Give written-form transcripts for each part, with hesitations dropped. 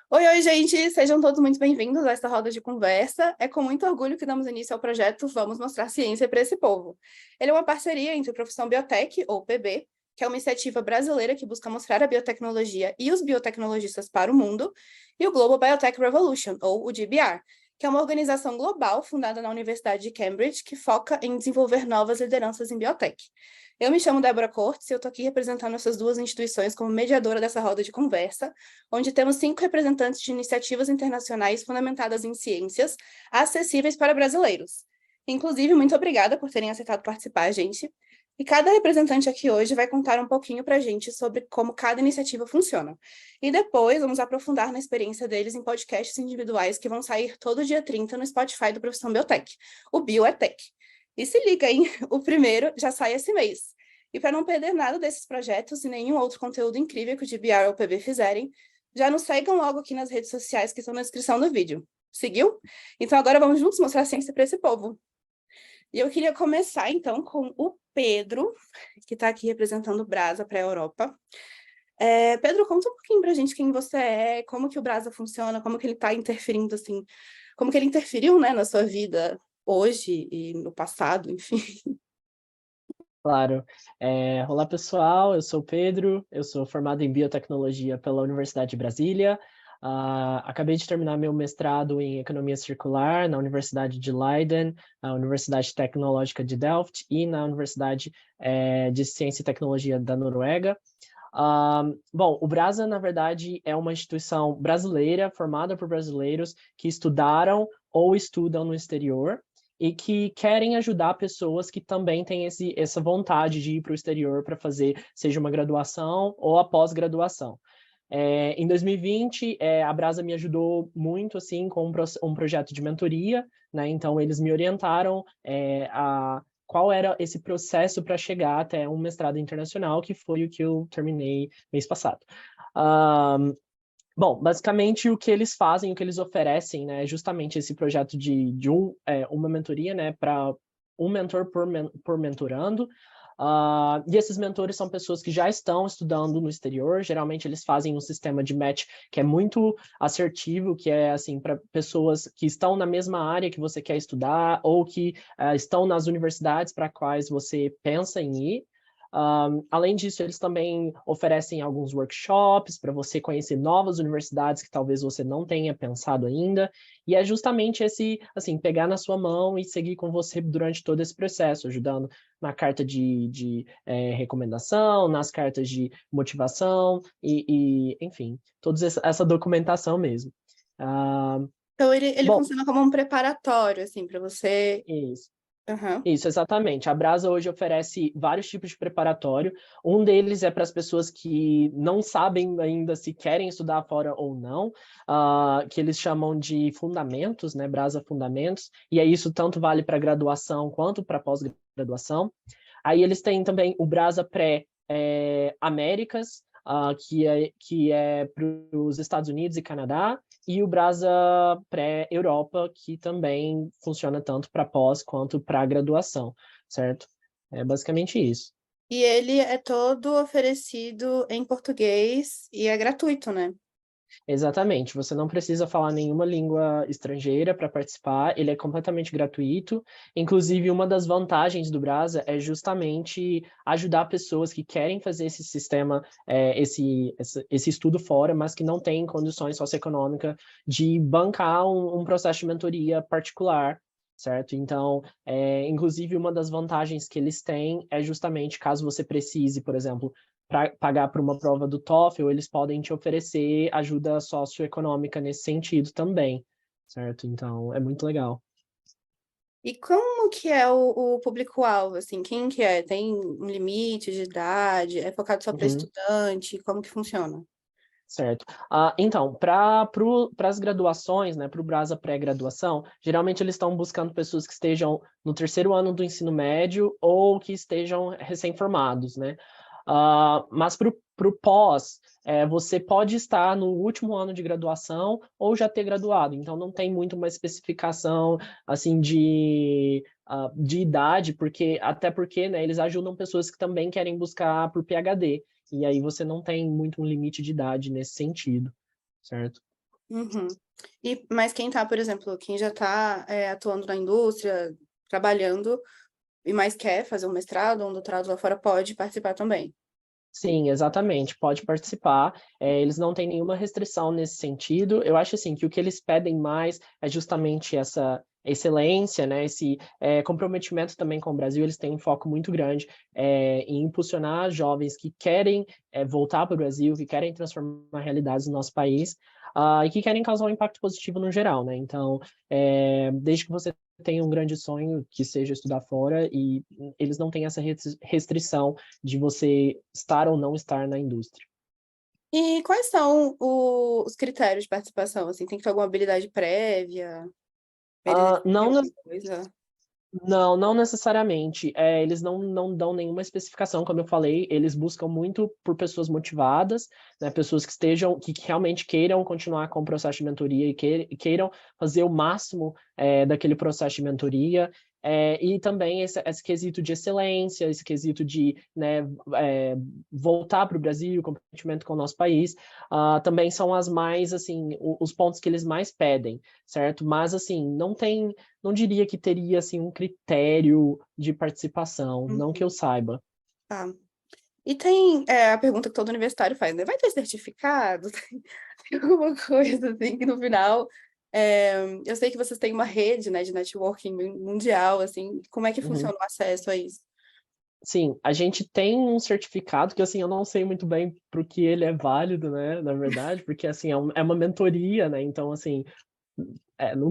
Oi, gente! Sejam todos muito bem-vindos a esta roda de conversa. É com muito orgulho que damos início ao projeto Vamos Mostrar Ciência para esse Povo. Ele é uma parceria entre o Profissão Biotech, ou PB, que é uma iniciativa brasileira que busca mostrar a biotecnologia e os biotecnologistas para o mundo, e o Global Biotech Revolution, ou o GBR, que é uma organização global fundada na Universidade de Cambridge que foca em desenvolver novas lideranças em biotech. Eu me chamo Débora Cortes e eu estou aqui representando essas duas instituições como mediadora dessa roda de conversa, onde temos 5 representantes de iniciativas internacionais fundamentadas em ciências, acessíveis para brasileiros. Inclusive, muito obrigada por terem aceitado participar, gente. E cada representante aqui hoje vai contar um pouquinho para a gente sobre como cada iniciativa funciona. E depois vamos aprofundar na experiência deles em podcasts individuais que vão sair todo dia 30 no Spotify do Profissão Biotech, o Bioetech. E se liga, hein? O primeiro já sai esse mês. E para não perder nada desses projetos e nenhum outro conteúdo incrível que o GBR ou o PB fizerem, já nos sigam logo aqui nas redes sociais que estão na descrição do vídeo. Seguiu? Então agora vamos juntos mostrar a ciência para esse povo. E eu queria começar, então, com o Pedro, que está aqui representando o Brasa para a Europa. Pedro, conta um pouquinho para a gente quem você é, como que o Brasa funciona, como que ele está interferindo, assim, como que ele interferiu, né, na sua vida hoje e no passado, enfim. Claro. Olá, pessoal, eu sou o Pedro, eu sou formado em biotecnologia pela Universidade de Brasília. Acabei de terminar meu mestrado em economia circular na Universidade de Leiden, na Universidade Tecnológica de Delft e na Universidade de Ciência e Tecnologia da Noruega. Bom, o Brasa, na verdade, é uma instituição brasileira formada por brasileiros que estudaram ou estudam no exterior e que querem ajudar pessoas que também têm essa vontade de ir para o exterior para fazer, seja uma graduação ou a pós-graduação. Em 2020, a Brasa me ajudou muito assim com um projeto de mentoria, né? Então, eles me orientaram a qual era esse processo para chegar até um mestrado internacional, que foi o que eu terminei mês passado. Bom, basicamente o que eles fazem, o que eles oferecem, né, é justamente esse projeto de uma mentoria, né, para um mentor por mentorando. E esses mentores são pessoas que já estão estudando no exterior. Geralmente eles fazem um sistema de match que é muito assertivo, que é assim para pessoas que estão na mesma área que você quer estudar ou que estão nas universidades para quais você pensa em ir. Além disso, eles também oferecem alguns workshops para você conhecer novas universidades que talvez você não tenha pensado ainda. E é justamente esse, assim, pegar na sua mão e seguir com você durante todo esse processo, ajudando na carta de recomendação, nas cartas de motivação enfim, toda essa documentação mesmo. Então, ele Bom, funciona como um preparatório, assim, para você. isso. Uhum. Isso, exatamente. A Brasa hoje oferece vários tipos de preparatório. Um deles é para as pessoas que não sabem ainda se querem estudar fora ou não, que eles chamam de fundamentos, né? Brasa Fundamentos. E é isso tanto vale para graduação quanto para pós-graduação. Aí eles têm também o Brasa Pré-Américas, que é para os Estados Unidos e Canadá, e o Brasa Pré-Europa, que também funciona tanto para pós quanto para graduação, certo? É basicamente isso. E ele é todo oferecido em português e é gratuito, né? Exatamente, você não precisa falar nenhuma língua estrangeira para participar, ele é completamente gratuito. Inclusive, uma das vantagens do Brasa é justamente ajudar pessoas que querem fazer esse sistema, esse estudo fora, mas que não têm condições socioeconômicas de bancar um processo de mentoria particular. Certo? Então, inclusive, uma das vantagens que eles têm é justamente caso você precise, por exemplo, para pagar por uma prova do TOEFL, eles podem te oferecer ajuda socioeconômica nesse sentido também, certo? Então, é muito legal. E como que é o público-alvo, assim? Quem que é? Tem um limite de idade? É focado só para Uhum. estudante? Como que funciona? Certo. Então, para as graduações, né, para o Brasa pré-graduação, geralmente eles estão buscando pessoas que estejam no terceiro ano do ensino médio ou que estejam recém-formados, né? Mas para o pós, você pode estar no último ano de graduação ou já ter graduado, então não tem muito uma especificação assim de idade, até porque, né, eles ajudam pessoas que também querem buscar por PhD. E aí você não tem muito um limite de idade nesse sentido, certo? Uhum. Mas quem tá, por exemplo, quem já está atuando na indústria, trabalhando, e mais quer fazer um mestrado ou um doutorado lá fora, pode participar também. Sim, exatamente, pode participar. Eles não têm nenhuma restrição nesse sentido. Eu acho assim que o que eles pedem mais é justamente essa excelência, né? Esse comprometimento também com o Brasil. Eles têm um foco muito grande em impulsionar jovens que querem voltar para o Brasil, que querem transformar realidades no nosso país, e que querem causar um impacto positivo no geral, né? Então, desde que você tenha um grande sonho, que seja estudar fora, e eles não têm essa restrição de você estar ou não estar na indústria. E quais são os critérios de participação? Assim, tem que ter alguma habilidade prévia? Ah, Merecia não, alguma coisa? não necessariamente. Eles não dão nenhuma especificação, como eu falei, eles buscam muito por pessoas motivadas, né, pessoas que estejam, que realmente queiram continuar com o processo de mentoria e queiram fazer o máximo daquele processo de mentoria. E também esse quesito de excelência, esse quesito de, né, voltar para o Brasil, comprometimento com o nosso país, também são as mais, assim, os pontos que eles mais pedem, certo? Mas, assim, não diria que teria assim um critério de participação, não que Uhum. eu saiba. Tá. E tem a pergunta que todo universitário faz, né? Vai ter certificado? Tem alguma coisa assim que no final. Eu sei que vocês têm uma rede, né, de networking mundial, assim. Como é que Uhum. funciona o acesso a isso? Sim, a gente tem um certificado que assim eu não sei muito bem para o que ele é válido, né, na verdade, porque assim é uma mentoria, né? Então assim,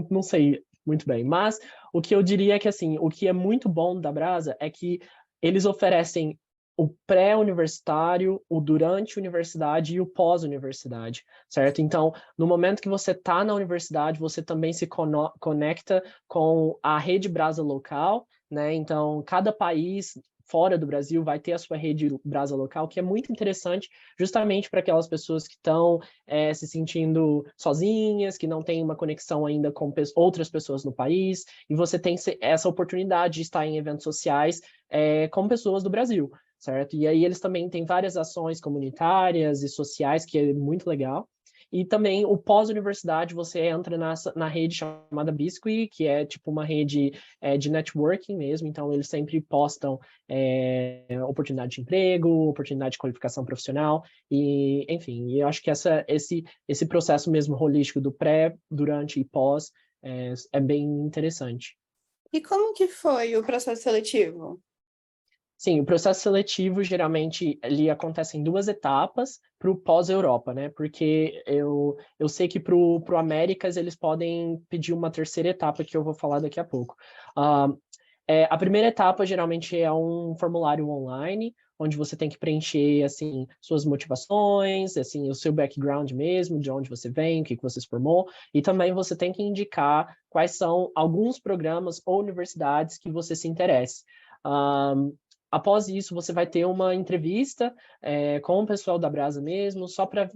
não sei muito bem. Mas o que eu diria é que assim, o que é muito bom da Brasa é que eles oferecem o pré-universitário, o durante a universidade e o pós-universidade, certo? Então, no momento que você está na universidade, você também se conecta com a rede Brasa local, né? Então, cada país fora do Brasil vai ter a sua rede Brasa local, que é muito interessante, justamente para aquelas pessoas que estão se sentindo sozinhas, que não têm uma conexão ainda com outras pessoas no país, e você tem essa oportunidade de estar em eventos sociais com pessoas do Brasil, certo? E aí eles também têm várias ações comunitárias e sociais, que é muito legal. E também o pós-universidade, você entra na rede chamada Biscuit, que é tipo uma rede de networking mesmo, então eles sempre postam oportunidade de emprego, oportunidade de qualificação profissional, e enfim, eu acho que esse processo mesmo holístico do pré, durante e pós é bem interessante. E como que foi o processo seletivo? Sim, o processo seletivo geralmente ele acontece em duas etapas para o pós-Europa, né? Porque eu sei que para o Américas eles podem pedir uma terceira etapa que eu vou falar daqui a pouco. Ah, a primeira etapa geralmente é um formulário online, onde você tem que preencher assim suas motivações, assim o seu background mesmo, de onde você vem, o que você se formou, e também você tem que indicar quais são alguns programas ou universidades que você se interessa. Após isso, você vai ter uma entrevista com o pessoal da Brasa mesmo, só para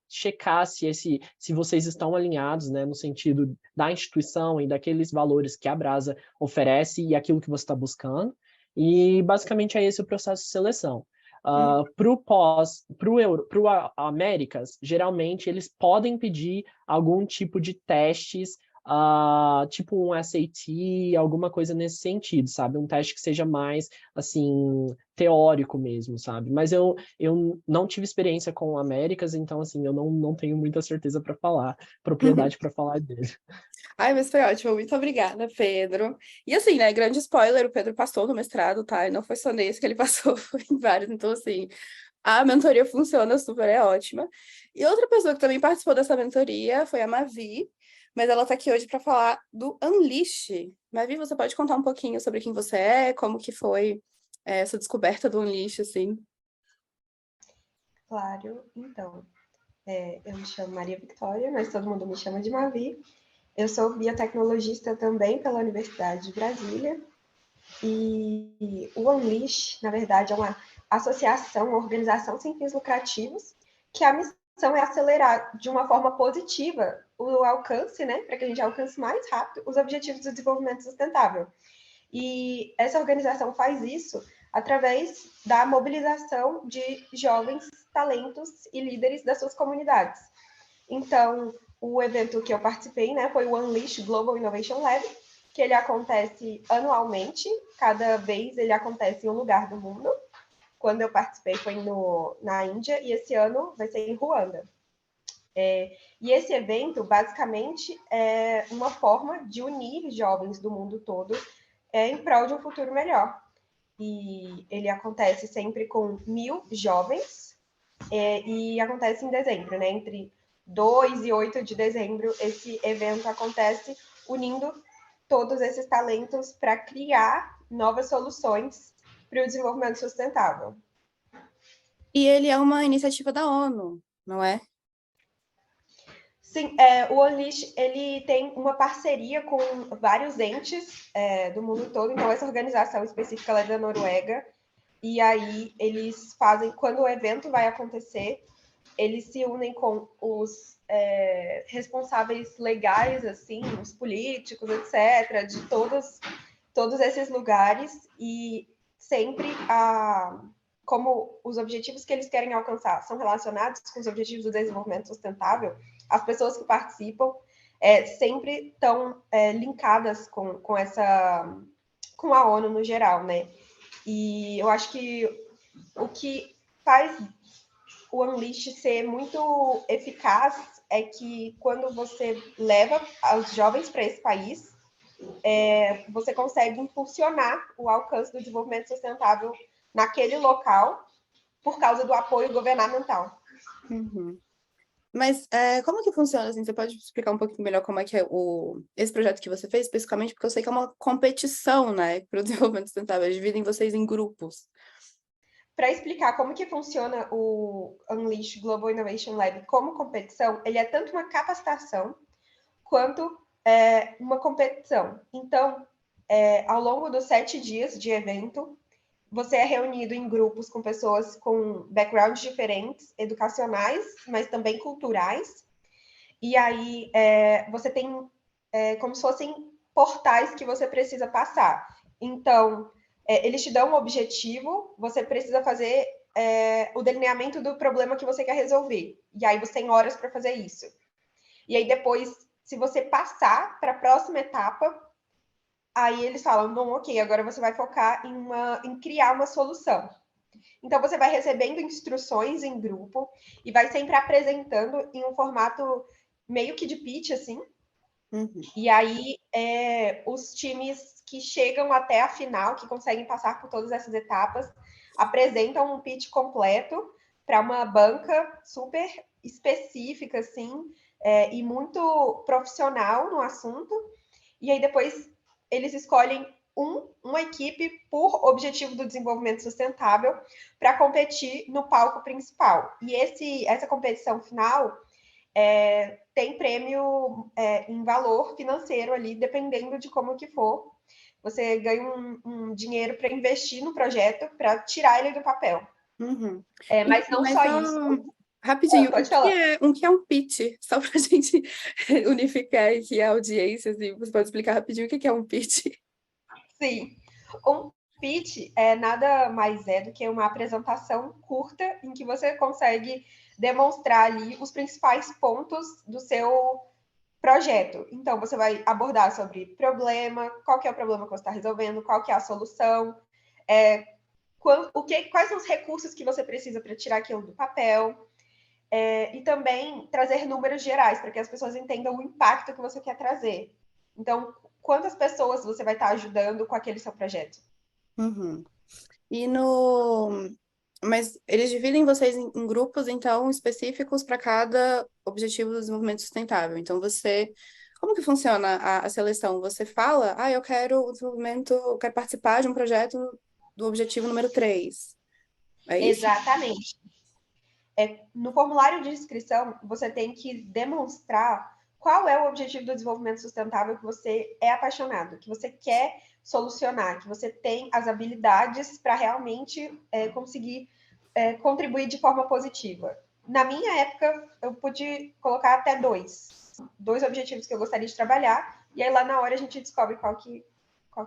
checar se vocês estão alinhados, né, no sentido da instituição e daqueles valores que a Brasa oferece e aquilo que você está buscando. E basicamente é esse o processo de seleção. Hum. Para o Américas, geralmente eles podem pedir algum tipo de testes, tipo um SAT, alguma coisa nesse sentido, sabe? Um teste que seja mais, assim, teórico mesmo, sabe? Mas eu não tive experiência com Américas, então, assim, eu não tenho muita certeza para falar, propriedade para falar dele. Ai, mas foi ótimo. Muito obrigada, Pedro. E assim, né, grande spoiler, o Pedro passou no mestrado, tá? E não foi só nesse que ele passou, foi em vários. Então, assim, a mentoria funciona super, é ótima. E outra pessoa que também participou dessa mentoria foi a Mavi, mas ela tá aqui hoje para falar do Unleash. Mavi, você pode contar um pouquinho sobre quem você é, como que foi essa descoberta do Unleash, assim? Claro, então, eu me chamo Maria Victoria, mas todo mundo me chama de Mavi. Eu sou biotecnologista também pela Universidade de Brasília. E o Unleash, na verdade, é uma associação, uma organização sem fins lucrativos, que a missão é acelerar de uma forma positiva o alcance, né, para que a gente alcance mais rápido os objetivos do desenvolvimento sustentável. E essa organização faz isso através da mobilização de jovens talentos e líderes das suas comunidades. Então, o evento que eu participei, né, foi o Unleash Global Innovation Lab, que ele acontece anualmente, cada vez ele acontece em um lugar do mundo. Quando eu participei foi na Índia, e esse ano vai ser em Ruanda. E esse evento, basicamente, é uma forma de unir jovens do mundo todo em prol de um futuro melhor. E ele acontece sempre com 1.000 jovens, e acontece em dezembro, né? Entre 2 e 8 de dezembro, esse evento acontece unindo todos esses talentos para criar novas soluções para o desenvolvimento sustentável. E ele é uma iniciativa da ONU, não é? Sim, o Unleash, ele tem uma parceria com vários entes do mundo todo, então essa organização específica ela é da Noruega, e aí eles fazem, quando o evento vai acontecer, eles se unem com os responsáveis legais, assim, os políticos, etc., de todos esses lugares, e sempre como os objetivos que eles querem alcançar são relacionados com os objetivos do desenvolvimento sustentável, as pessoas que participam sempre estão linkadas com a ONU no geral, né? E eu acho que o que faz o Unleash ser muito eficaz é que quando você leva os jovens para esse país, você consegue impulsionar o alcance do desenvolvimento sustentável naquele local por causa do apoio governamental. Uhum. Mas como que funciona, assim? Você pode explicar um pouquinho melhor como é que é esse projeto que você fez, especificamente, porque eu sei que é uma competição, né, para o desenvolvimento sustentável, eles dividem vocês em grupos. Para explicar como que funciona o Unleash Global Innovation Lab como competição, ele é tanto uma capacitação quanto uma competição. Então, ao longo dos 7 dias de evento, você é reunido em grupos com pessoas com backgrounds diferentes, educacionais, mas também culturais. E aí você tem como se fossem portais que você precisa passar. Então, eles te dão um objetivo, você precisa fazer o delineamento do problema que você quer resolver. E aí você tem horas para fazer isso. E aí depois, se você passar para a próxima etapa, aí eles falam, bom, ok, agora você vai focar em criar uma solução. Então você vai recebendo instruções em grupo e vai sempre apresentando em um formato meio que de pitch, assim. Uhum. E aí os times que chegam até a final, que conseguem passar por todas essas etapas, apresentam um pitch completo para uma banca super específica, assim, e muito profissional no assunto. E aí depois eles escolhem uma equipe por objetivo do desenvolvimento sustentável para competir no palco principal. E essa competição final tem prêmio em valor financeiro ali, dependendo de como que for. Você ganha um dinheiro para investir no projeto, para tirar ele do papel. Uhum. Mas não só isso. Rapidinho, Pode falar. o que é um pitch? Só para a gente unificar aqui a audiência, assim, você pode explicar rapidinho o que é um pitch? Sim. Um pitch nada mais do que uma apresentação curta em que você consegue demonstrar ali os principais pontos do seu projeto. Então, você vai abordar sobre problema, qual que é o problema que você está resolvendo, qual que é a solução, quais são os recursos que você precisa para tirar aquilo do papel, e também trazer números gerais, para que as pessoas entendam o impacto que você quer trazer. Então, quantas pessoas você vai estar ajudando com aquele seu projeto? Uhum. Mas eles dividem vocês em grupos, então, específicos para cada objetivo do desenvolvimento sustentável. Então, como que funciona a seleção? Você fala, eu quero eu quero participar de um projeto do objetivo número 3. É isso? Exatamente. No formulário de inscrição, você tem que demonstrar qual é o objetivo do desenvolvimento sustentável que você é apaixonado, que você quer solucionar, que você tem as habilidades para realmente conseguir contribuir de forma positiva. Na minha época, eu pude colocar até dois objetivos que eu gostaria de trabalhar, e aí lá na hora a gente descobre qual que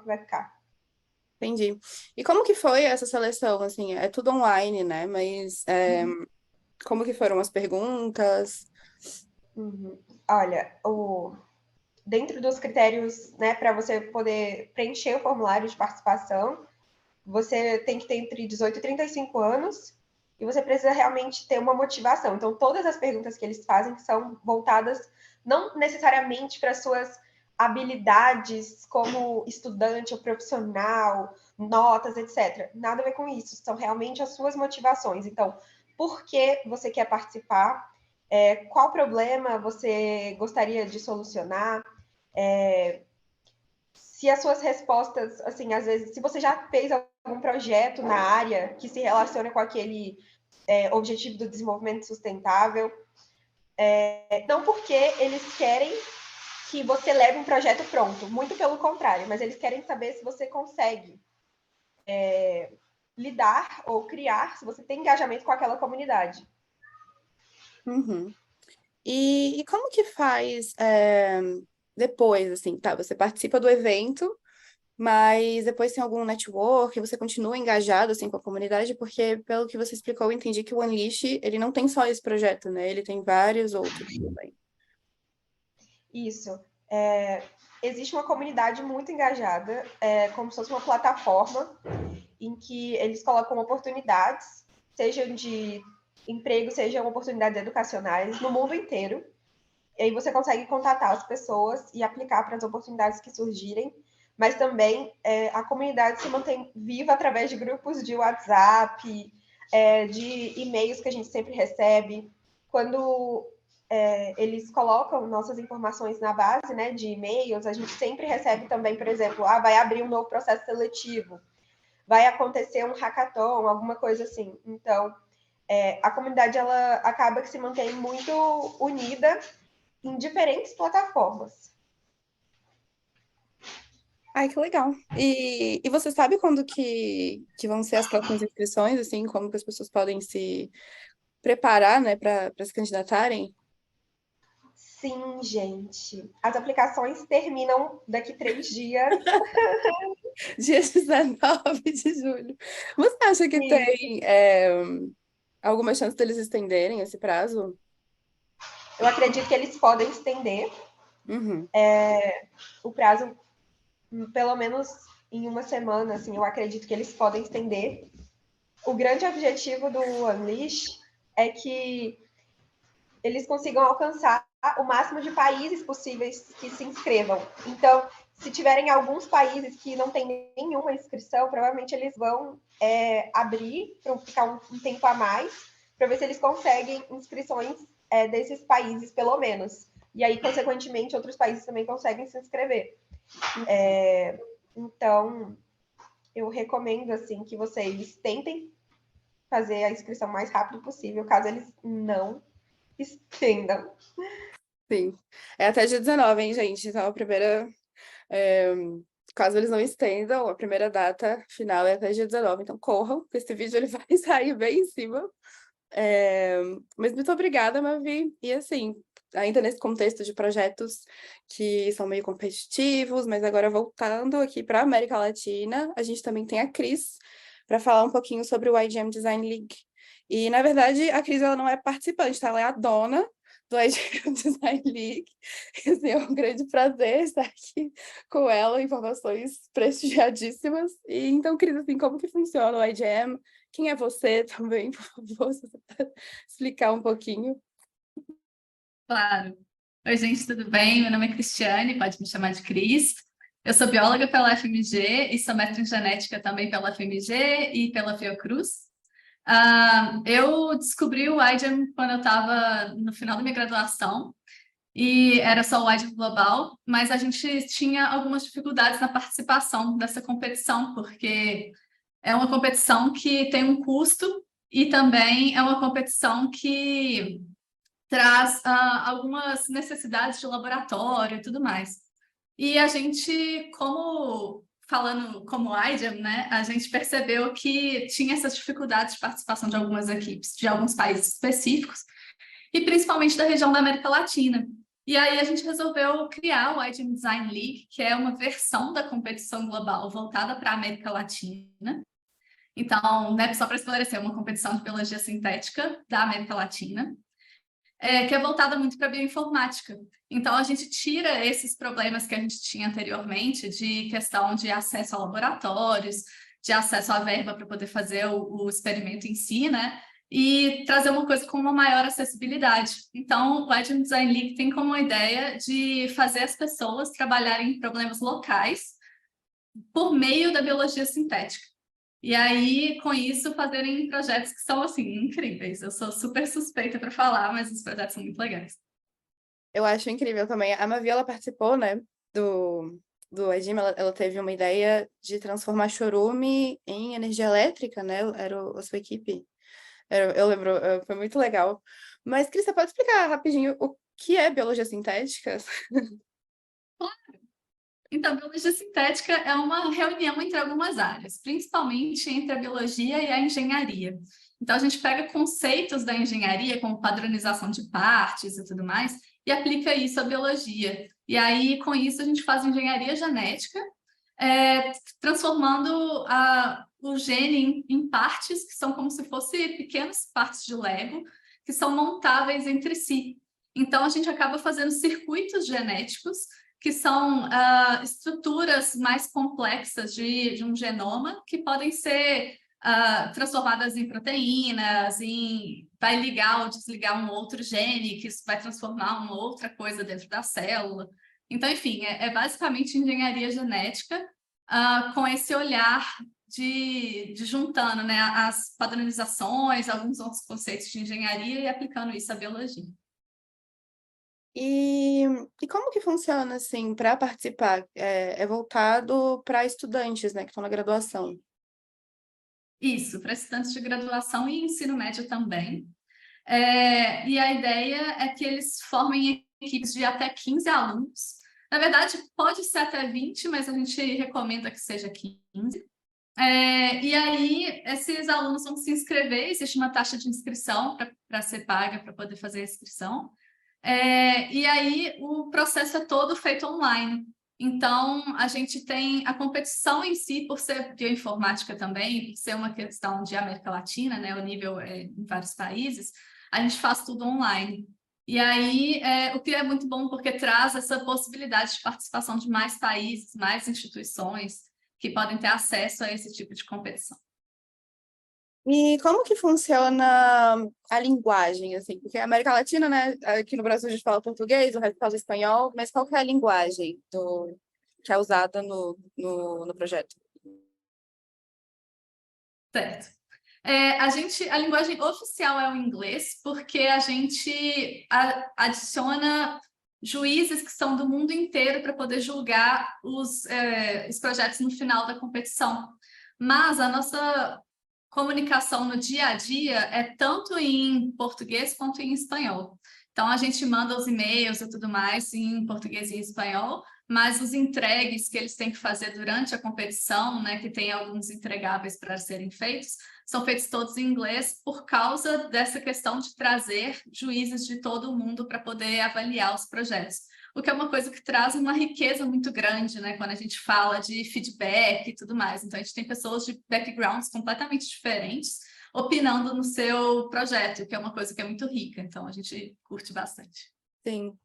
vai ficar. Entendi. E como que foi essa seleção? Assim, é tudo online, né? Mas como que foram as perguntas? Uhum. Olha, dentro dos critérios, né, para você poder preencher o formulário de participação, você tem que ter entre 18 e 35 anos e você precisa realmente ter uma motivação. Então, todas as perguntas que eles fazem são voltadas não necessariamente para suas habilidades como estudante ou profissional, notas, etc. Nada a ver com isso. São realmente as suas motivações. Então, por que você quer participar? Qual problema você gostaria de solucionar? Se as suas respostas, assim, às vezes, se você já fez algum projeto na área que se relaciona com aquele objetivo do desenvolvimento sustentável, não porque eles querem que você leve um projeto pronto, muito pelo contrário, mas eles querem saber se você consegue lidar ou criar, se você tem engajamento com aquela comunidade. Uhum. E como que faz depois, assim, tá? Você participa do evento, mas depois tem algum network, você continua engajado, assim, com a comunidade? Porque, pelo que você explicou, eu entendi que o Unleash, ele não tem só esse projeto, né? Ele tem vários outros também. Isso. Existe uma comunidade muito engajada, como se fosse uma plataforma em que eles colocam oportunidades, sejam de emprego, sejam oportunidades educacionais, no mundo inteiro. E aí você consegue contatar as pessoas e aplicar para as oportunidades que surgirem, mas também a comunidade se mantém viva através de grupos de WhatsApp, de e-mails que a gente sempre recebe. Quando eles colocam nossas informações na base, né, de e-mails, a gente sempre recebe também, por exemplo, vai abrir um novo processo seletivo, vai acontecer um hackathon, alguma coisa assim. Então, a comunidade ela acaba que se mantém muito unida em diferentes plataformas. Ai, que legal. E você sabe quando que vão ser as próximas inscrições, assim, como que as pessoas podem se preparar, né, para se candidatarem? Sim, gente. As aplicações terminam daqui 3 dias. Dia 19 de julho. Você acha que Isso. tem alguma chance deles estenderem esse prazo? Eu acredito que eles podem estender Uhum. o prazo, pelo menos em uma semana, assim, eu acredito que eles podem estender. O grande objetivo do Unleash é que eles consigam alcançar o máximo de países possíveis que se inscrevam. Então, se tiverem alguns países que não tem nenhuma inscrição, provavelmente eles vão abrir para ficar um tempo a mais, para ver se eles conseguem inscrições desses países, pelo menos. E aí, consequentemente, outros países também conseguem se inscrever. Então, eu recomendo assim que vocês tentem fazer a inscrição o mais rápido possível, caso eles não estendam. Sim. É até dia 19, hein, gente? Então, é, caso eles não estendam, a primeira data final é até dia 19. Então, corram, porque esse vídeo ele vai sair bem em cima. Mas muito obrigada, Mavi. E assim, ainda nesse contexto de projetos que são meio competitivos, mas agora voltando aqui para a América Latina, a gente também tem a Cris para falar um pouquinho sobre o IGM Design League. E, na verdade, a Cris ela não é participante, tá? Ela é a dona do IGM Design League. E, assim, é um grande prazer estar aqui com ela, informações prestigiadíssimas. E então, Cris, assim, como que funciona o IGM? Quem é você também, por favor, se você puder explicar um pouquinho. Claro. Oi, gente, tudo bem? Meu nome é Cristiane, pode me chamar de Cris. Eu sou bióloga pela FMG e sou mestre em genética também pela FMG e pela Fiocruz. Eu descobri o IGEM quando eu estava no final da minha graduação e era só o IGEM global, mas a gente tinha algumas dificuldades na participação dessa competição, porque é uma competição que tem um custo e também é uma competição que traz algumas necessidades de laboratório e tudo mais. E a gente, falando como IGEM, né, a gente percebeu que tinha essas dificuldades de participação de algumas equipes, de alguns países específicos, e principalmente da região da América Latina. E aí a gente resolveu criar o IGEM Design League, que é uma versão da competição global voltada para a América Latina. Então, né, só para esclarecer, é uma competição de biologia sintética da América Latina. que é voltada muito para a bioinformática. Então, a gente tira esses problemas que a gente tinha anteriormente, de questão de acesso a laboratórios, de acesso à verba para poder fazer o experimento em si, né? E trazer uma coisa com uma maior acessibilidade. Então, o Agile Design League tem como ideia de fazer as pessoas trabalharem em problemas locais por meio da biologia sintética. E aí, com isso, fazerem projetos que são, assim, incríveis. Eu sou super suspeita para falar, mas os projetos são muito legais. Eu acho incrível também. A Mavi, ela participou, né, do Agile, ela teve uma ideia de transformar chorume em energia elétrica, né? Era a sua equipe. Eu lembro, foi muito legal. Mas, Cris, você pode explicar rapidinho o que é biologia sintética? Então, biologia sintética é uma reunião entre algumas áreas, principalmente entre a biologia e a engenharia. Então, a gente pega conceitos da engenharia, como padronização de partes e tudo mais, e aplica isso à biologia. E aí, com isso, a gente faz engenharia genética, transformando o gene em partes que são como se fossem pequenas partes de Lego, que são montáveis entre si. Então, a gente acaba fazendo circuitos genéticos, que são estruturas mais complexas de um genoma, que podem ser transformadas em proteínas, vai ligar ou desligar um outro gene, que isso vai transformar uma outra coisa dentro da célula. Então, enfim, é basicamente engenharia genética com esse olhar de juntando, né, as padronizações, alguns outros conceitos de engenharia e aplicando isso à biologia. E como que funciona, assim, para participar? É voltado para estudantes, né, que estão na graduação. Isso, para estudantes de graduação e ensino médio também. E a ideia é que eles formem equipes de até 15 alunos. Na verdade, pode ser até 20, mas a gente recomenda que seja 15. E aí, esses alunos vão se inscrever, existe uma taxa de inscrição para ser paga, para poder fazer a inscrição. E aí, o processo é todo feito online. Então, a gente tem a competição em si, por ser bioinformática também, por ser uma questão de América Latina, né, o nível em vários países, a gente faz tudo online. E aí, o que é muito bom, porque traz essa possibilidade de participação de mais países, mais instituições, que podem ter acesso a esse tipo de competição. E como que funciona a linguagem, assim? Porque a América Latina, né, aqui no Brasil a gente fala português, o resto fala espanhol, mas qual que é a linguagem que é usada no projeto? Certo. A linguagem oficial é o inglês, porque a gente adiciona juízes que são do mundo inteiro para poder julgar os projetos no final da competição. Mas a nossa comunicação no dia a dia é tanto em português quanto em espanhol. Então, a gente manda os e-mails e tudo mais em português e em espanhol, mas os entregues que eles têm que fazer durante a competição, né, que tem alguns entregáveis para serem feitos, são feitos todos em inglês por causa dessa questão de trazer juízes de todo o mundo para poder avaliar os projetos. O que é uma coisa que traz uma riqueza muito grande, né, quando a gente fala de feedback e tudo mais. Então, a gente tem pessoas de backgrounds completamente diferentes opinando no seu projeto, que é uma coisa que é muito rica. Então, a gente curte bastante. Sim.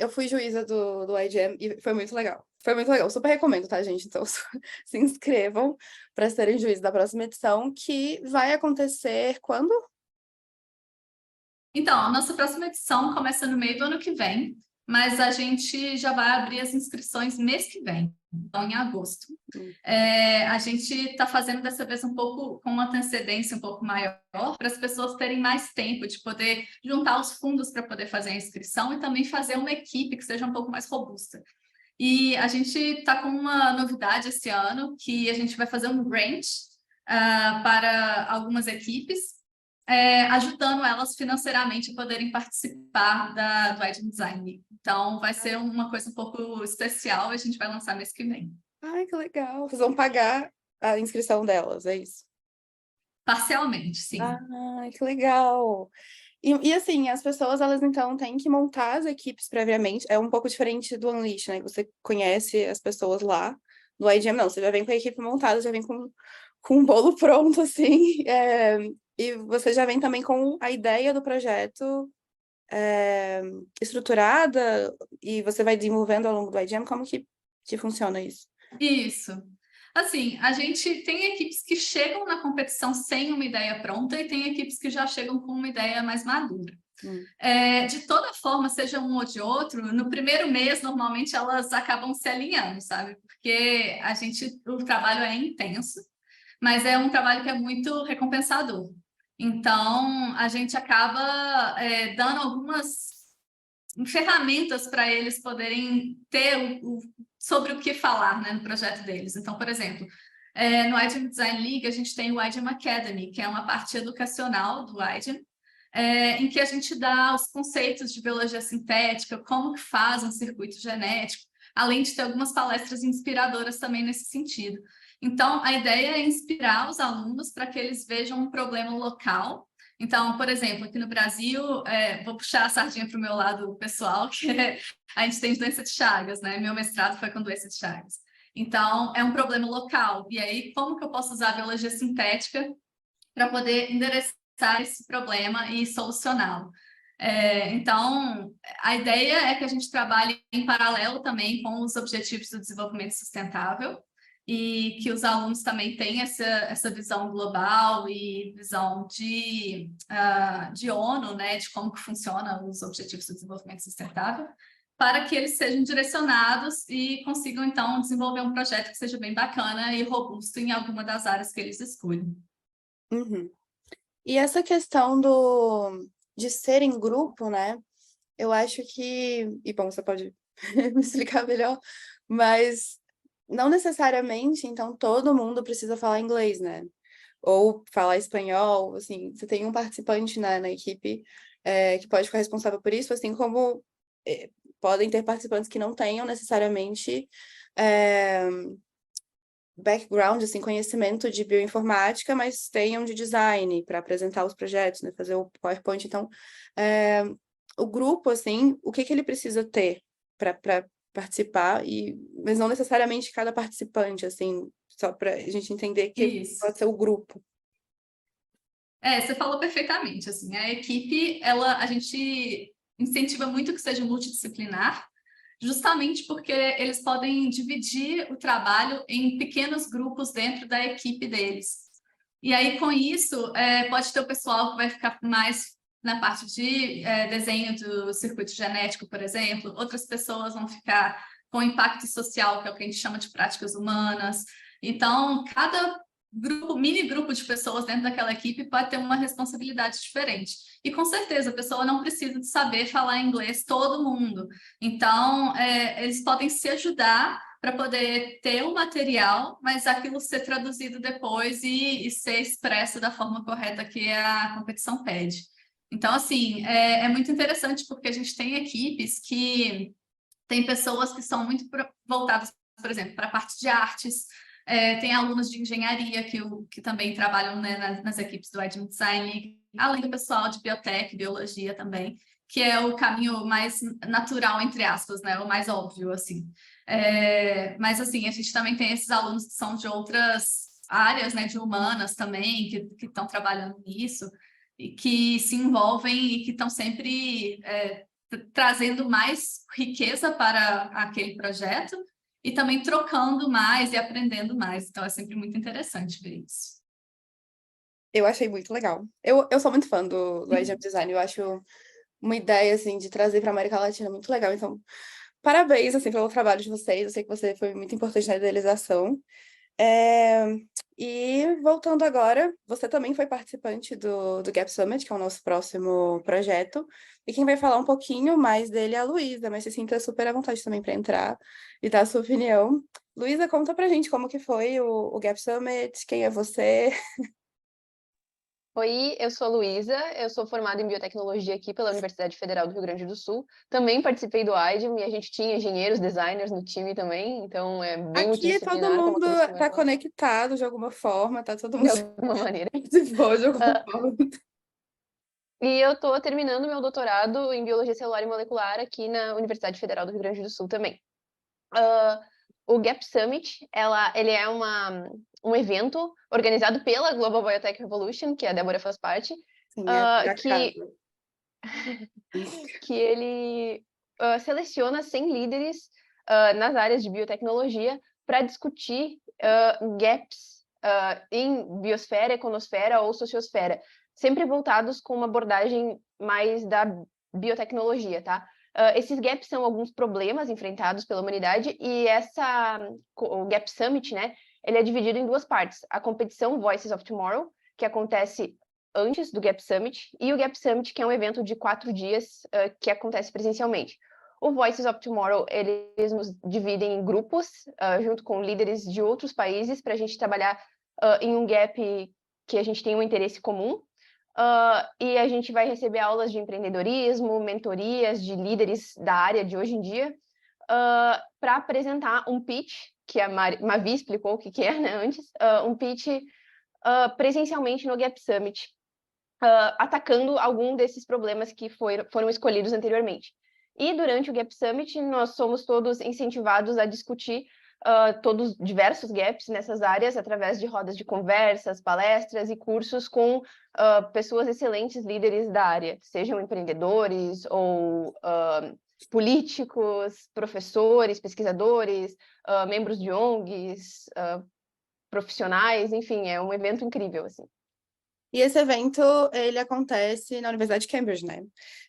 Eu fui juíza do IGM e foi muito legal. Foi muito legal. Super recomendo, tá, gente? Então, se inscrevam para serem juízes da próxima edição, que vai acontecer quando? Então, a nossa próxima edição começa no meio do ano que vem, mas a gente já vai abrir as inscrições mês que vem, então em agosto. A gente está fazendo dessa vez um pouco com uma antecedência um pouco maior, para as pessoas terem mais tempo de poder juntar os fundos para poder fazer a inscrição e também fazer uma equipe que seja um pouco mais robusta. E a gente está com uma novidade esse ano, que a gente vai fazer um grant para algumas equipes, ajudando elas financeiramente a poderem participar do Agile Design. Então, vai ser uma coisa um pouco especial, a gente vai lançar mês que vem. Ai, que legal. Vocês vão pagar a inscrição delas, é isso? Parcialmente, sim. Ai, que legal. E assim, as pessoas, elas então têm que montar as equipes previamente. É um pouco diferente do Unleash, né? Você conhece as pessoas lá. No IGM, não. Você já vem com a equipe montada, já vem com um bolo pronto, assim. E você já vem também com a ideia do projeto estruturada e você vai desenvolvendo ao longo do iGEM? Como que funciona isso? Isso. Assim, a gente tem equipes que chegam na competição sem uma ideia pronta e tem equipes que já chegam com uma ideia mais madura. De toda forma, seja um ou de outro, no primeiro mês, normalmente, elas acabam se alinhando, sabe? Porque o trabalho é intenso, mas é um trabalho que é muito recompensador. Então, a gente acaba dando algumas ferramentas para eles poderem ter sobre o que falar, né, no projeto deles. Então, por exemplo, no iGEM Design League, a gente tem o iGEM Academy, que é uma parte educacional do iGEM, em que a gente dá os conceitos de biologia sintética, como que faz um circuito genético, além de ter algumas palestras inspiradoras também nesse sentido. Então, a ideia é inspirar os alunos para que eles vejam um problema local. Então, por exemplo, aqui no Brasil, vou puxar a sardinha para o meu lado pessoal, que a gente tem doença de Chagas, né? Meu mestrado foi com doença de Chagas. Então, é um problema local. E aí, como que eu posso usar a biologia sintética para poder endereçar esse problema e solucioná-lo? Então, a ideia é que a gente trabalhe em paralelo também com os Objetivos do Desenvolvimento Sustentável, e que os alunos também tenham essa visão global e visão de ONU, né, de como que funciona os Objetivos do Desenvolvimento Sustentável, para que eles sejam direcionados e consigam, então, desenvolver um projeto que seja bem bacana e robusto em alguma das áreas que eles escolhem. E essa questão de ser em grupo, né? Eu acho que... E, bom, você pode me explicar melhor, mas... não necessariamente, então, todo mundo precisa falar inglês, né? Ou falar espanhol, assim, você tem um participante na equipe que pode ficar responsável por isso, assim como podem ter participantes que não tenham necessariamente background, assim, conhecimento de bioinformática, mas tenham de design para apresentar os projetos, né? Fazer o PowerPoint. Então, o grupo, assim, o que ele precisa ter para participar, mas não necessariamente cada participante, assim, só para a gente entender que Isso. pode ser o grupo. Você falou perfeitamente, assim, a equipe, a gente incentiva muito que seja multidisciplinar, justamente porque eles podem dividir o trabalho em pequenos grupos dentro da equipe deles. E aí, com isso, pode ter o pessoal que vai ficar mais na parte de desenho do circuito genético, por exemplo. Outras pessoas vão ficar com impacto social, que é o que a gente chama de práticas humanas. Então, cada mini grupo de pessoas dentro daquela equipe pode ter uma responsabilidade diferente. E, com certeza, a pessoa não precisa de saber falar inglês todo mundo. Então, eles podem se ajudar para poder ter o material, mas aquilo ser traduzido depois e ser expresso da forma correta que a competição pede. Então, assim, é muito interessante porque a gente tem equipes que tem pessoas que são muito voltadas, por exemplo, para a parte de artes, tem alunos de engenharia que também trabalham, né, nas equipes do iGEM Design League, além do pessoal de biotech, biologia também, que é o caminho mais natural, entre aspas, né, o mais óbvio, assim. Mas, assim, a gente também tem esses alunos que são de outras áreas, né, de humanas também, que estão trabalhando nisso, e que se envolvem e que estão sempre trazendo mais riqueza para aquele projeto e também trocando mais e aprendendo mais. Então, é sempre muito interessante ver isso. Eu achei muito legal. Eu sou muito fã do iGEM Design, eu acho uma ideia, assim, de trazer para a América Latina muito legal. Então, parabéns, assim, pelo trabalho de vocês. Eu sei que você foi muito importante na idealização. E voltando agora, você também foi participante do Gap Summit, que é o nosso próximo projeto. E quem vai falar um pouquinho mais dele é a Luísa, mas se sinta super à vontade também para entrar e dar a sua opinião. Luísa, conta pra gente como que foi o Gap Summit, quem é você? Oi, eu sou a Luísa, eu sou formada em biotecnologia aqui pela Universidade Federal do Rio Grande do Sul. Também participei do iGEM e a gente tinha engenheiros, designers no time também, então é bem Aqui todo multidisciplinar, como a mundo Cris tá comentou, conectado de alguma forma, tá todo de mundo alguma maneira. participou de alguma forma. E eu estou terminando meu doutorado em biologia celular e molecular aqui na Universidade Federal do Rio Grande do Sul também. O Gap Summit, ele é um evento organizado pela Global Biotech Revolution, que a Débora faz parte, Sim, é a que casa. que ele seleciona 100 líderes nas áreas de biotecnologia para discutir gaps em biosfera, econosfera ou sociosfera, sempre voltados com uma abordagem mais da biotecnologia, tá? Esses gaps são alguns problemas enfrentados pela humanidade e o Gap Summit, né, ele é dividido em duas partes. A competição Voices of Tomorrow, que acontece antes do Gap Summit, e o Gap Summit, que é um evento de 4 dias que acontece presencialmente. O Voices of Tomorrow, eles nos dividem em grupos, junto com líderes de outros países, para a gente trabalhar em um gap que a gente tem um interesse comum. E a gente vai receber aulas de empreendedorismo, mentorias de líderes da área de hoje em dia, para apresentar um pitch, que a Mavi explicou o que é, né, antes, um pitch presencialmente no Gap Summit, atacando algum desses problemas que foram escolhidos anteriormente. E durante o Gap Summit, nós somos todos incentivados a discutir todos diversos gaps nessas áreas através de rodas de conversas, palestras e cursos com pessoas excelentes, líderes da área, sejam empreendedores ou políticos, professores, pesquisadores, membros de ONGs, profissionais, enfim, é um evento incrível, assim. E esse evento, ele acontece na Universidade de Cambridge, né?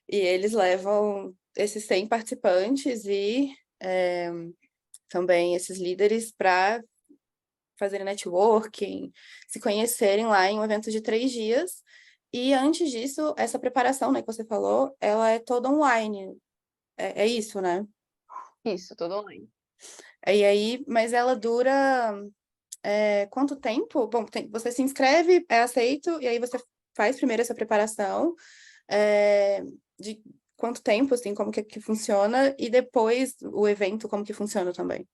E eles levam esses 100 participantes e também esses líderes para fazerem networking, se conhecerem lá em um evento de 3 dias. E antes disso, essa preparação, né, que você falou, ela é toda online. É isso, né? Isso, tudo online. E aí, mas ela dura quanto tempo? Bom, você se inscreve, é aceito, e aí você faz primeiro essa preparação de quanto tempo, assim, como que funciona, e depois o evento, como que funciona também.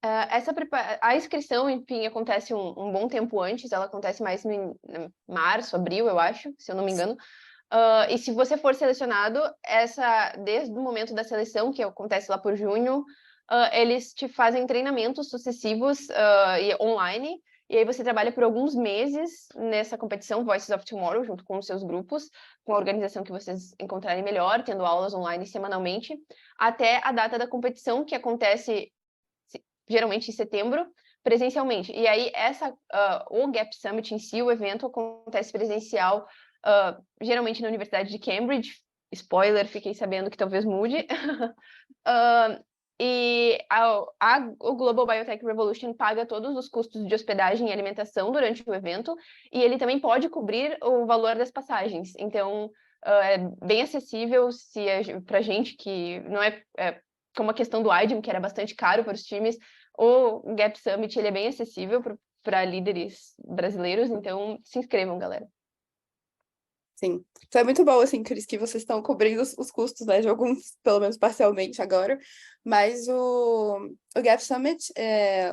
A inscrição, enfim, acontece um bom tempo antes, ela acontece mais em março, abril, eu acho, se eu não me engano. E se você for selecionado, desde o momento da seleção, que acontece lá por junho, eles te fazem treinamentos sucessivos online, e aí você trabalha por alguns meses nessa competição Voices of Tomorrow, junto com os seus grupos, com a organização que vocês encontrarem melhor, tendo aulas online semanalmente, até a data da competição, que acontece geralmente em setembro, presencialmente. E aí, o Gap Summit em si, o evento acontece presencial, geralmente na Universidade de Cambridge. Spoiler, fiquei sabendo que talvez mude. E o Global Biotech Revolution paga todos os custos de hospedagem e alimentação durante o evento, e ele também pode cobrir o valor das passagens. Então, é bem acessível para gente que não como a questão do IDEM, que era bastante caro para os times. O Gap Summit ele é bem acessível para líderes brasileiros, então se inscrevam, galera. Sim, então é muito bom, assim, Cris, que vocês estão cobrindo os custos, né, de alguns, pelo menos parcialmente agora, mas o Gap Summit,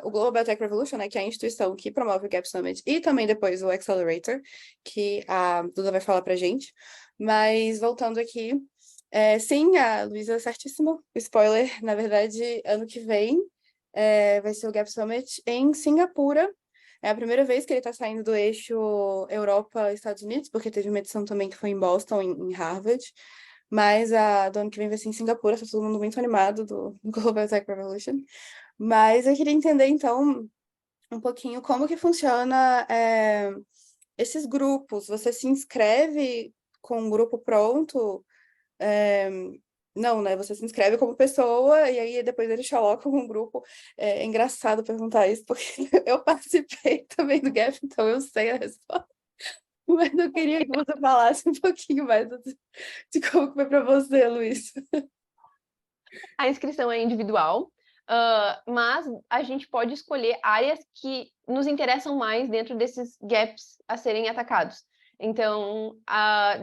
o Global Biotech Revolution, né, que é a instituição que promove o Gap Summit, e também depois o Accelerator, que a Duda vai falar pra gente, mas voltando aqui, sim, a Luísa é certíssima, spoiler, na verdade, ano que vem vai ser o Gap Summit em Singapura. É a primeira vez que ele está saindo do eixo Europa-Estados Unidos, porque teve uma edição também que foi em Boston, em Harvard. Mas do ano que vem vai ser em Singapura, está todo mundo muito animado do Global Tech Revolution. Mas eu queria entender, então, um pouquinho como que funciona esses grupos. Você se inscreve com um grupo pronto? Não, né? Você se inscreve como pessoa e aí depois eles colocam um grupo. É engraçado perguntar isso, porque eu participei também do Gap, então eu sei a resposta. Mas eu queria que você falasse um pouquinho mais de como que foi para você, Luiz. A inscrição é individual, mas a gente pode escolher áreas que nos interessam mais dentro desses gaps a serem atacados. Então,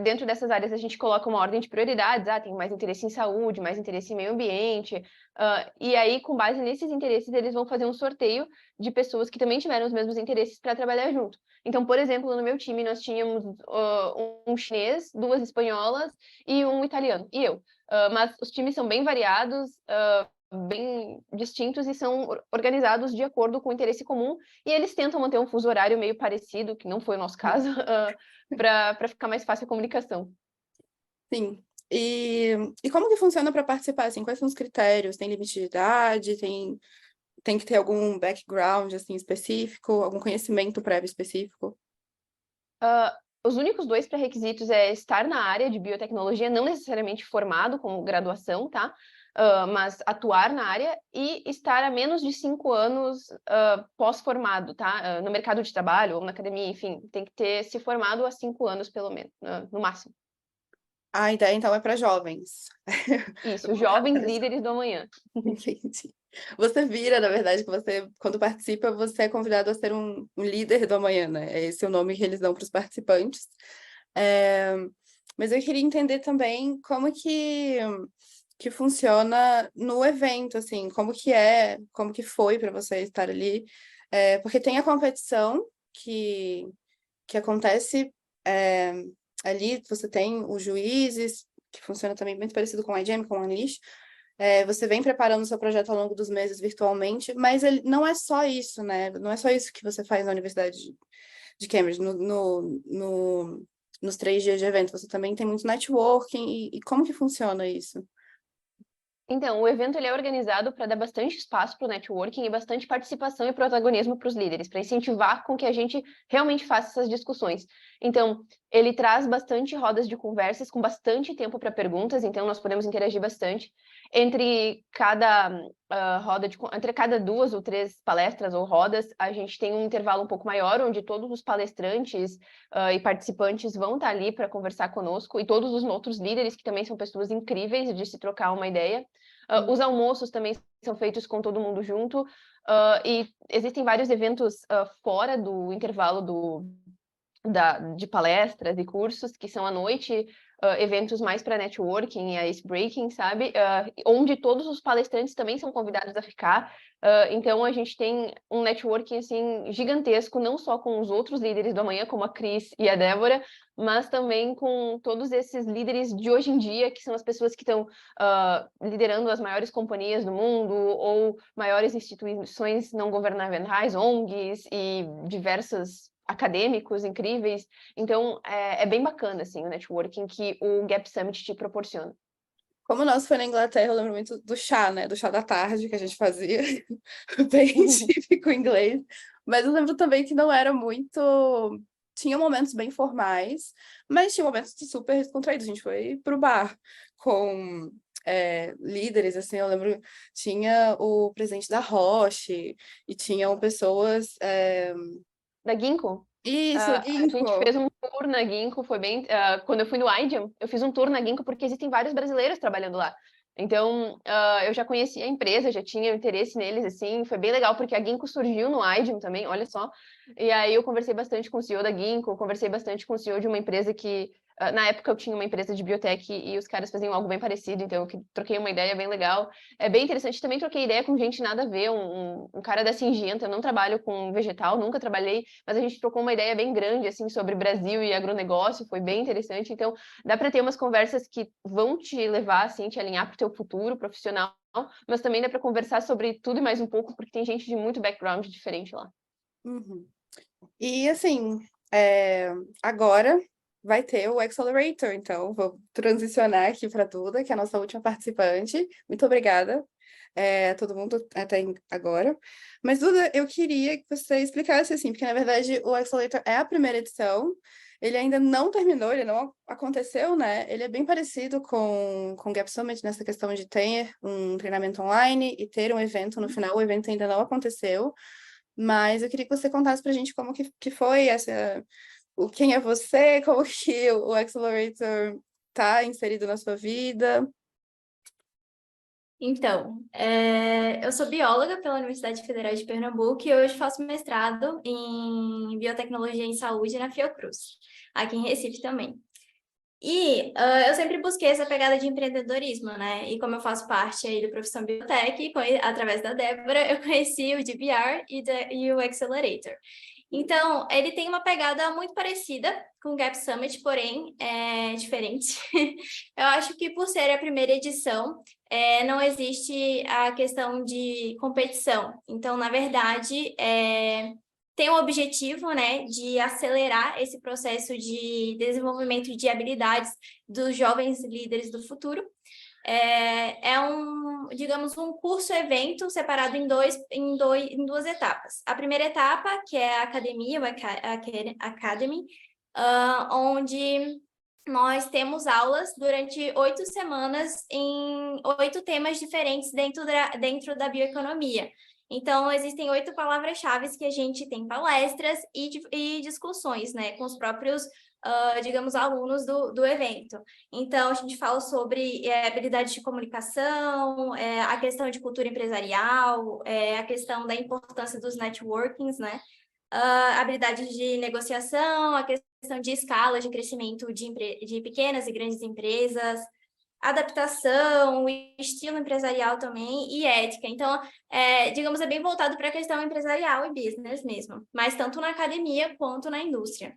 dentro dessas áreas, a gente coloca uma ordem de prioridades. Tem mais interesse em saúde, mais interesse em meio ambiente. E aí, com base nesses interesses, eles vão fazer um sorteio de pessoas que também tiveram os mesmos interesses para trabalhar junto. Então, por exemplo, no meu time, nós tínhamos um chinês, 2 espanholas e um italiano, e eu. Mas os times são bem variados, bem distintos e são organizados de acordo com o interesse comum, e eles tentam manter um fuso horário meio parecido, que não foi o nosso caso, para ficar mais fácil a comunicação. Sim. E como que funciona para participar, assim? Quais são os critérios? Tem limite de idade? Tem que ter algum background, assim, específico? Algum conhecimento prévio específico? Os únicos dois pré-requisitos é estar na área de biotecnologia, não necessariamente formado com graduação, tá? Mas atuar na área e estar há menos de 5 anos pós-formado, tá? No mercado de trabalho ou na academia, enfim, tem que ter se formado há 5 anos, pelo menos, no máximo. A ideia, então, é para jovens. Isso, jovens líderes do amanhã. Entendi. Você vira, na verdade, que você, quando participa, você é convidado a ser um líder do amanhã, né? É esse o nome que eles dão para os participantes. É, mas eu queria entender também como que funciona no evento, assim, como que foi para você estar ali. Porque tem a competição que acontece ali, você tem os juízes, que funciona também muito parecido com a IGEM, com a Unleash. Você vem preparando o seu projeto ao longo dos meses virtualmente, mas não é só isso, né? Não é só isso que você faz na Universidade de Cambridge, nos 3 dias de evento. Você também tem muito networking, e como que funciona isso? Então, o evento ele é organizado para dar bastante espaço para o networking e bastante participação e protagonismo para os líderes, para incentivar com que a gente realmente faça essas discussões. Então, ele traz bastante rodas de conversas com bastante tempo para perguntas, então nós podemos interagir bastante. Entre cada entre cada 2 ou 3 palestras ou rodas, a gente tem um intervalo um pouco maior, onde todos os palestrantes e participantes vão estar ali para conversar conosco, e todos os outros líderes, que também são pessoas incríveis de se trocar uma ideia. Os almoços também são feitos com todo mundo junto, e existem vários eventos fora do intervalo de palestras e cursos, que são à noite, eventos mais para networking e icebreaking, sabe? Onde todos os palestrantes também são convidados a ficar. Então, a gente tem um networking, assim, gigantesco, não só com os outros líderes do amanhã, como a Cris e a Débora, mas também com todos esses líderes de hoje em dia, que são as pessoas que estão liderando as maiores companhias do mundo, ou maiores instituições não governamentais, ONGs e diversos acadêmicos incríveis. Então, é bem bacana, assim, o networking que o Gap Summit te proporciona. Como o nosso foi na Inglaterra, eu lembro muito do chá, né? Do chá da tarde que a gente fazia. Bem típico inglês. Mas eu lembro também que não era muito... Tinha momentos bem formais, mas tinha momentos super descontraídos. A gente foi pro bar com líderes, assim, eu lembro, tinha o presidente da Roche, e tinham pessoas... Da Ginkgo? Isso, A gente Ginkgo. fez um tour na Ginkgo, foi bem... quando eu fui no IGEM, eu fiz um tour na Ginkgo porque existem vários brasileiros trabalhando lá. Então, eu já conhecia a empresa, já tinha interesse neles, assim, foi bem legal, porque a Ginkgo surgiu no IGEM também, olha só. E aí eu conversei bastante com o CEO da Ginkgo, conversei bastante com o CEO de uma empresa que... na época eu tinha uma empresa de biotech e os caras faziam algo bem parecido, então eu troquei uma ideia bem legal. É bem interessante, também troquei ideia com gente nada a ver, um cara da Singenta, eu não trabalho com vegetal, nunca trabalhei, mas a gente trocou uma ideia bem grande, assim, sobre Brasil e agronegócio, foi bem interessante. Então, dá para ter umas conversas que vão te levar, assim, te alinhar para o teu futuro profissional, mas também dá para conversar sobre tudo e mais um pouco, porque tem gente de muito background diferente lá. Uhum. E, assim, agora vai ter o Accelerator, então vou transicionar aqui para a Duda, que é a nossa última participante. Muito obrigada a todo mundo até agora. Mas, Duda, eu queria que você explicasse, assim, porque, na verdade, o Accelerator é a primeira edição, ele ainda não terminou, ele não aconteceu, né? Ele é bem parecido com o Gap Summit nessa questão de ter um treinamento online e ter um evento no final. O evento ainda não aconteceu, mas eu queria que você contasse pra gente como que foi quem é você, como que o Accelerator tá inserido na sua vida. Então, eu sou bióloga pela Universidade Federal de Pernambuco e hoje faço mestrado em biotecnologia em saúde na Fiocruz, aqui em Recife também. E eu sempre busquei essa pegada de empreendedorismo, né? E como eu faço parte aí do Profissão Biotech, através da Débora, eu conheci o DBR e o Accelerator. Então, ele tem uma pegada muito parecida com o Gap Summit, porém é diferente. Eu acho que por ser a primeira edição, não existe a questão de competição. Então, na verdade, tem o objetivo, né, de acelerar esse processo de desenvolvimento de habilidades dos jovens líderes do futuro. Digamos, um curso-evento separado em duas etapas. A primeira etapa, que é a academia, o Academy, onde nós temos aulas durante 8 semanas em 8 temas diferentes dentro da bioeconomia. Então, existem 8 palavras-chave que a gente tem palestras e discussões, né, com os próprios, digamos, alunos do evento. Então, a gente fala sobre habilidades de comunicação, a questão de cultura empresarial, a questão da importância dos networkings, né, habilidades de negociação, a questão de escala de crescimento de pequenas e grandes empresas, adaptação, estilo empresarial também e ética. Então, digamos, é bem voltado para a questão empresarial e business mesmo, mas tanto na academia quanto na indústria.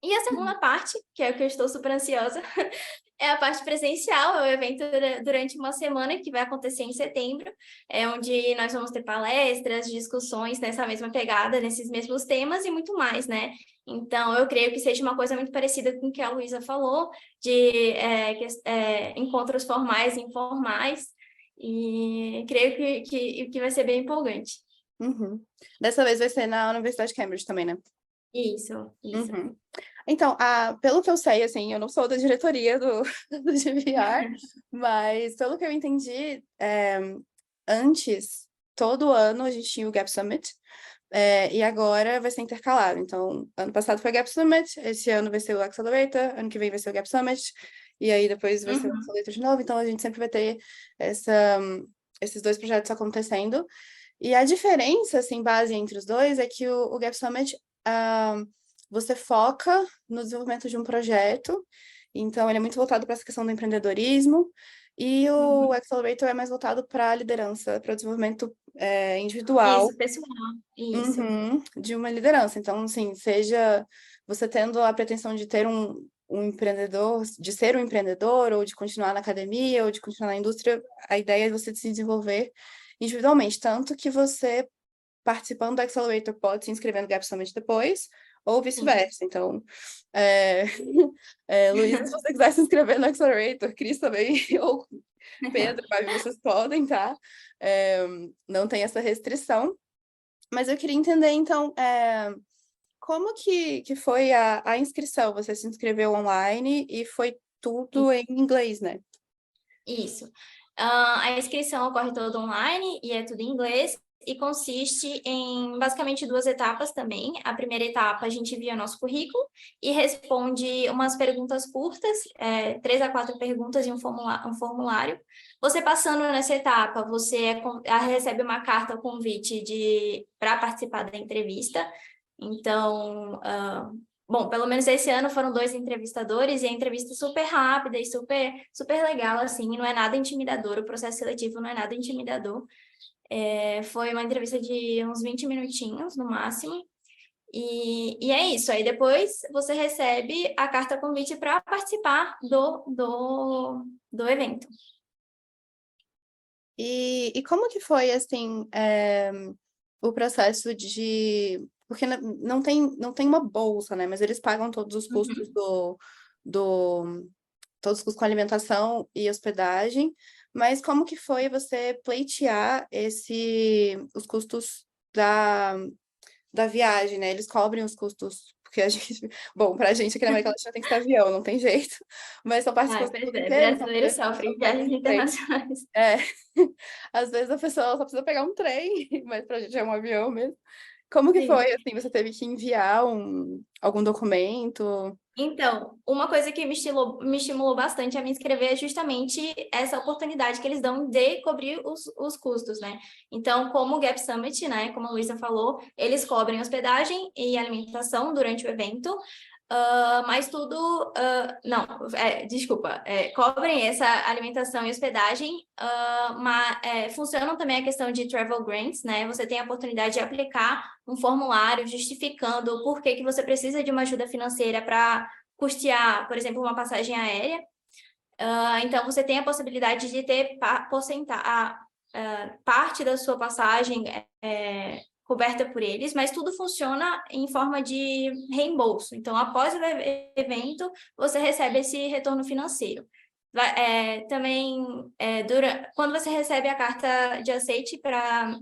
E a segunda parte, que é o que eu estou super ansiosa, é a parte presencial, é o evento durante uma semana que vai acontecer em setembro, onde nós vamos ter palestras, discussões nessa mesma pegada, nesses mesmos temas e muito mais, né? Então, eu creio que seja uma coisa muito parecida com o que a Luísa falou, de encontros formais e informais, e creio que vai ser bem empolgante. Uhum. Dessa vez vai ser na Universidade de Cambridge também, né? Isso. Uhum. Então, pelo que eu sei, assim, eu não sou da diretoria do GVR, mas pelo que eu entendi, antes, todo ano a gente tinha o Gap Summit, e agora vai ser intercalado. Então, ano passado foi o Gap Summit, esse ano vai ser o Accelerator, ano que vem vai ser o Gap Summit, e aí depois vai ser o Accelerator de novo. Então, a gente sempre vai ter esses 2 projetos acontecendo. E a diferença, assim, base entre os dois é que o Gap Summit, você foca no desenvolvimento de um projeto, então ele é muito voltado para essa questão do empreendedorismo, e o Accelerator é mais voltado para a liderança, para o desenvolvimento individual. Isso, pessoal. Isso. De uma liderança. Então, assim, seja você tendo a pretensão de ter um empreendedor, de ser um empreendedor, ou de continuar na academia, ou de continuar na indústria, a ideia é você se desenvolver individualmente, tanto que você, participando do Accelerator, pode se inscrever no Gap Summit depois, ou vice-versa. Então, Luísa, se você quiser se inscrever no Accelerator, Cris também, ou Pedro, vocês podem, tá? Não tem essa restrição. Mas eu queria entender, então, como que foi a inscrição? Você se inscreveu online e foi tudo em inglês, né? Isso. A inscrição ocorre toda online e é tudo em inglês e consiste em basicamente 2 etapas também. A primeira etapa, a gente envia nosso currículo e responde umas perguntas curtas, 3 a 4 perguntas em um formulário. Você passando nessa etapa, você recebe uma carta convite para participar da entrevista. Então, bom, pelo menos esse ano foram 2 entrevistadores e a entrevista super rápida e super, super legal, assim, não é nada intimidador, o processo seletivo não é nada intimidador. Foi uma entrevista de uns 20 minutinhos, no máximo, e é isso. Aí depois você recebe a carta convite para participar do evento. E como que foi, assim, o processo de... Porque não tem uma bolsa, né? Mas eles pagam todos os custos todos os custos com alimentação e hospedagem. Mas como que foi você pleitear os custos da viagem, né? Eles cobrem os custos, porque a gente... Bom, pra gente aqui na América Latina tem que ser avião, não tem jeito. Mas são participantes do mundo inteiro. Brasileiro sofre em viagens internacionais. Às vezes a pessoa só precisa pegar um trem, mas pra gente é um avião mesmo. Como que foi, assim, você teve que enviar algum documento? Então, uma coisa que me estimulou bastante a me inscrever é justamente essa oportunidade que eles dão de cobrir os custos, né? Então, como o Gap Summit, né, como a Luísa falou, eles cobrem hospedagem e alimentação durante o evento, mas tudo... cobrem essa alimentação e hospedagem, mas funcionam também a questão de travel grants, né? Você tem a oportunidade de aplicar um formulário justificando o porquê que você precisa de uma ajuda financeira para custear, por exemplo, uma passagem aérea. Então, você tem a possibilidade de ter parte da sua passagem coberta por eles, mas tudo funciona em forma de reembolso. Então, após o evento, você recebe esse retorno financeiro. Também, quando você recebe a carta de aceite para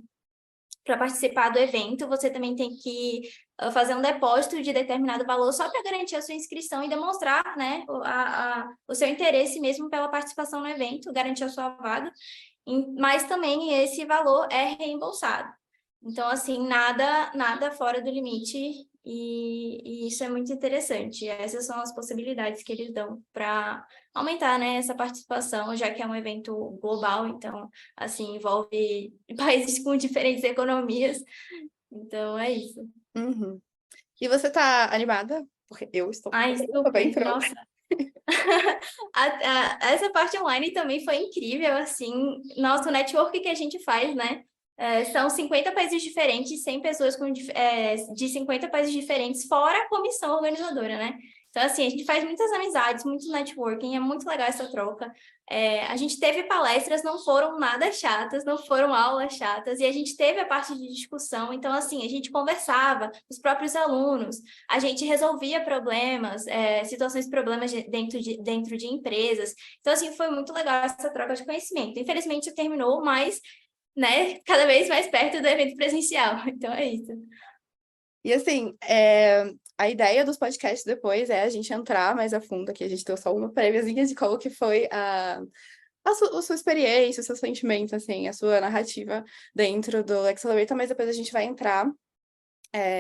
participar do evento, você também tem que fazer um depósito de determinado valor só para garantir a sua inscrição e demonstrar, né, o seu interesse mesmo pela participação no evento, garantir a sua vaga, mas também esse valor é reembolsado. Então, assim, nada fora do limite, e isso é muito interessante. Essas são as possibilidades que eles dão para aumentar, né, essa participação, já que é um evento global, então, assim, envolve países com diferentes economias. Então, é isso. Uhum. E você tá animada? Porque eu estou bem Super, pronta. nossa. Essa parte online também foi incrível, assim, nosso network que a gente faz, né? São 50 países diferentes, 100 pessoas de 50 países diferentes, fora a comissão organizadora, né? Então, assim, a gente faz muitas amizades, muito networking, é muito legal essa troca. A gente teve palestras, não foram nada chatas, não foram aulas chatas, e a gente teve a parte de discussão, então, assim, a gente conversava, os próprios alunos, a gente resolvia problemas, situações de problemas dentro de empresas. Então, assim, foi muito legal essa troca de conhecimento. Infelizmente, terminou, mas, né, cada vez mais perto do evento presencial. Então, é isso. E assim, a ideia dos podcasts depois é a gente entrar mais a fundo aqui, a gente deu só uma préviazinha de qual que foi a sua experiência, o seu sentimento, assim, a sua narrativa dentro do Accelerator, mas depois a gente vai entrar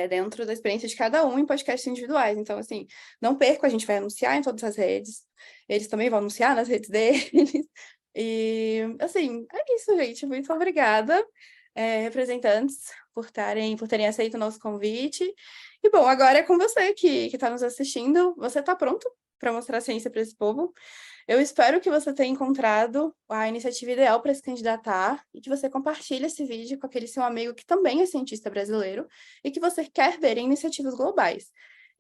dentro da experiência de cada um em podcasts individuais. Então, assim, não perca, a gente vai anunciar em todas as redes, eles também vão anunciar nas redes deles. E, assim, é isso, gente. Muito obrigada, representantes, por terem aceito o nosso convite. E, bom, agora é com você que está nos assistindo. Você está pronto para mostrar a ciência para esse povo? Eu espero que você tenha encontrado a iniciativa ideal para se candidatar e que você compartilhe esse vídeo com aquele seu amigo que também é cientista brasileiro e que você quer ver em iniciativas globais.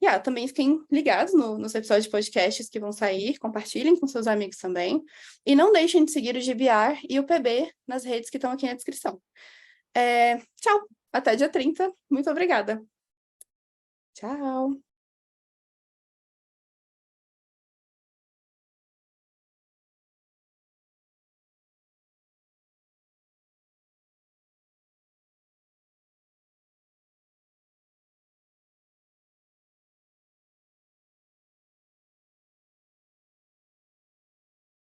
E também fiquem ligados nos episódios de podcasts que vão sair, compartilhem com seus amigos também. E não deixem de seguir o GBR e o PB nas redes que estão aqui na descrição. Tchau, até dia 30. Muito obrigada. Tchau.